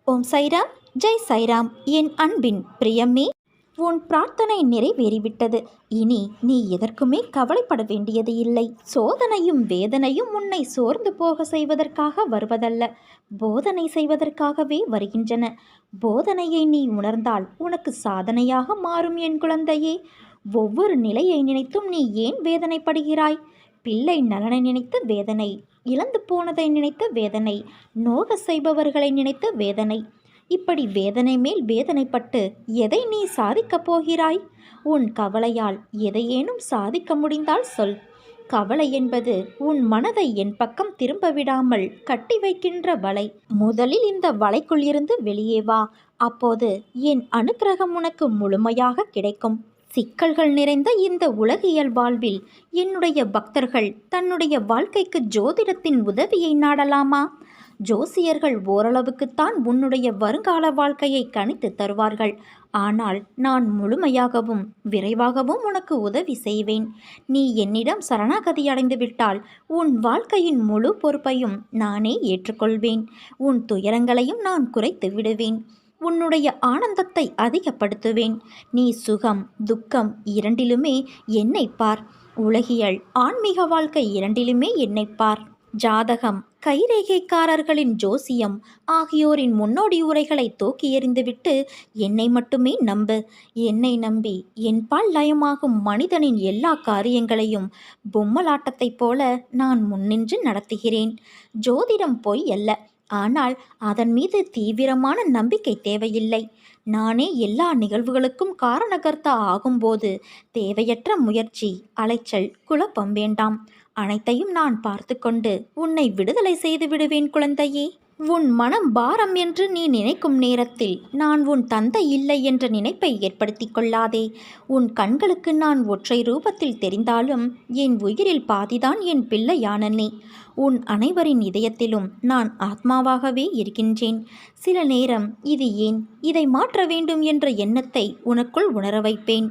ஓம் சைராம், ஜெய் சைராம். என் அன்பின் பிரியமே, உன் பிரார்த்தனை நிறைவேறிவிட்டது. இனி நீ எதற்குமே கவலைப்பட வேண்டியது இல்லை. சோதனையும் வேதனையும் உன்னை சோர்ந்து போக செய்வதற்காக வருவதல்ல, போதனை செய்வதற்காகவே வருகின்றன. போதனையை நீ உணர்ந்தால் உனக்கு சாதனையாக மாறும் என் குழந்தையே. ஒவ்வொரு நிலையை நினைத்தும் நீ ஏன் வேதனைப்படுகிறாய்? பிள்ளை நலனை நினைத்து வேதனை, இழந்து போனதை நினைத்து வேதனை, நோக செய்பவர்களை நினைத்து வேதனை. இப்படி வேதனை மேல் வேதனைப்பட்டு எதை நீ சாதிக்கப் போகிறாய்? உன் கவலையால் எதையேனும் சாதிக்க முடிந்தால் சொல். கவலை என்பது உன் மனதை என் பக்கம் திரும்ப விடாமல் கட்டி வைக்கின்ற வலை. முதலில் இந்த வலைக்குள் இருந்து வெளியே வா. அப்போது என் அனுக்கிரகம் உனக்கு முழுமையாக கிடைக்கும். சிக்கல்கள் நிறைந்த இந்த உலகியல் வாழ்வில் என்னுடைய பக்தர்கள் தன்னுடைய வாழ்க்கைக்கு ஜோதிடத்தின் உதவியை நாடலாமா? ஜோசியர்கள் ஓரளவுக்குத்தான் உன்னுடைய வருங்கால வாழ்க்கையை கணித்து தருவார்கள். ஆனால் நான் முழுமையாகவும் விரைவாகவும் உனக்கு உதவி செய்வேன். நீ என்னிடம் சரணாகதி அடைந்து விட்டால் உன் வாழ்க்கையின் முழு பொறுப்பையும் நானே ஏற்றுக்கொள்வேன். உன் துயரங்களையும் நான் குறைத்து விடுவேன். உன்னுடைய ஆனந்தத்தை அதிகப்படுத்துவேன். நீ சுகம் துக்கம் இரண்டிலுமே என்னை பார். உலகியல் ஆன்மீக வாழ்க்கை இரண்டிலுமே என்னை பார். ஜாதகம், கைரேகைக்காரர்களின் ஜோசியம் ஆகியோரின் முன்னோடி உரைகளை தூக்கி எறிந்துவிட்டு என்னை மட்டுமே நம்பு. என்னை நம்பி என்பால் லயமாகும் மனிதனின் எல்லா காரியங்களையும் பொம்மலாட்டத்தைப் போல நான் முன்னின்று நடத்துகிறேன். ஜோதிடம் பொய் அல்ல. ஆனால் அதன் மீது தீவிரமான நம்பிக்கை தேவையில்லை. நானே எல்லா நிகழ்வுகளுக்கும் காரணகர்த்தா ஆகும்போது தேவையற்ற முயற்சி, அலைச்சல், குழப்பம் வேண்டாம். அனைத்தையும் நான் பார்த்து கொண்டு உன்னை விடுதலை செய்து விடுவேன் குழந்தையே. உன் மனம் பாரம் என்று நீ நினைக்கும் நேரத்தில் நான் உன் தந்தை இல்லை என்ற நினைப்பை ஏற்படுத்தி கொள்ளாதே. உன் கண்களுக்கு நான் ஒற்றை ரூபத்தில் தெரிந்தாலும் என் உயிரில் பாதிதான் என் பிள்ளையான நீ. உன் அனைவரின் இதயத்திலும் நான் ஆத்மாவாகவே இருக்கின்றேன். சில நேரம் இது ஏன், இதை மாற்ற வேண்டும் என்ற எண்ணத்தை உனக்குள் உணர வைப்பேன்.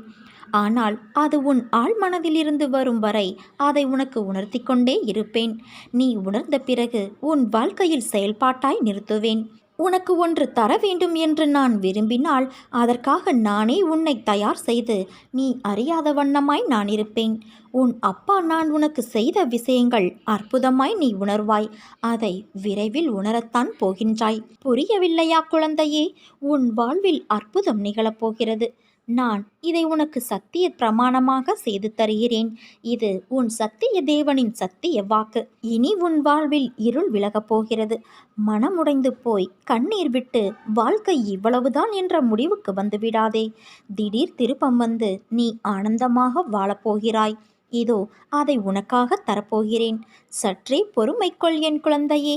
ஆனால் அது உன் ஆழ்மனதிலிருந்து வரும் வரை அதை உனக்கு உணர்த்தி கொண்டே இருப்பேன். நீ உணர்ந்த பிறகு உன் வாழ்க்கையில் செயல்பாட்டாய் நிறுத்துவேன். உனக்கு ஒன்று தர வேண்டும் என்று நான் விரும்பினால் அதற்காக நானே உன்னை தயார் செய்து நீ அறியாத வண்ணமாய் நான் இருப்பேன். உன் அப்பா நான் உனக்கு செய்த விஷயங்கள் அற்புதமாய் நீ உணர்வாய். அதை விரைவில் உணரத்தான் போகின்றாய். புரியவில்லையா குழந்தையே? உன் வாழ்வில் அற்புதம் நிகழப்போகிறது. நான் இதை உனக்கு சத்திய பிரமாணமாக செய்து தருகிறேன். இது உன் சத்திய தேவனின் சத்திய வாக்கு. இனி உன் வாழ்வில் இருள் விலகப் போகிறது. மனமுடைந்து போய் கண்ணீர் விட்டு வாழ்க்கை இவ்வளவுதான் என்ற முடிவுக்கு வந்து விடாதே. திடீர் திருப்பம் வந்து நீ ஆனந்தமாக வாழப்போகிறாய். இதோ அதை உனக்காக தரப்போகிறேன். சற்றே பொறுமை கொள் என் குழந்தையே.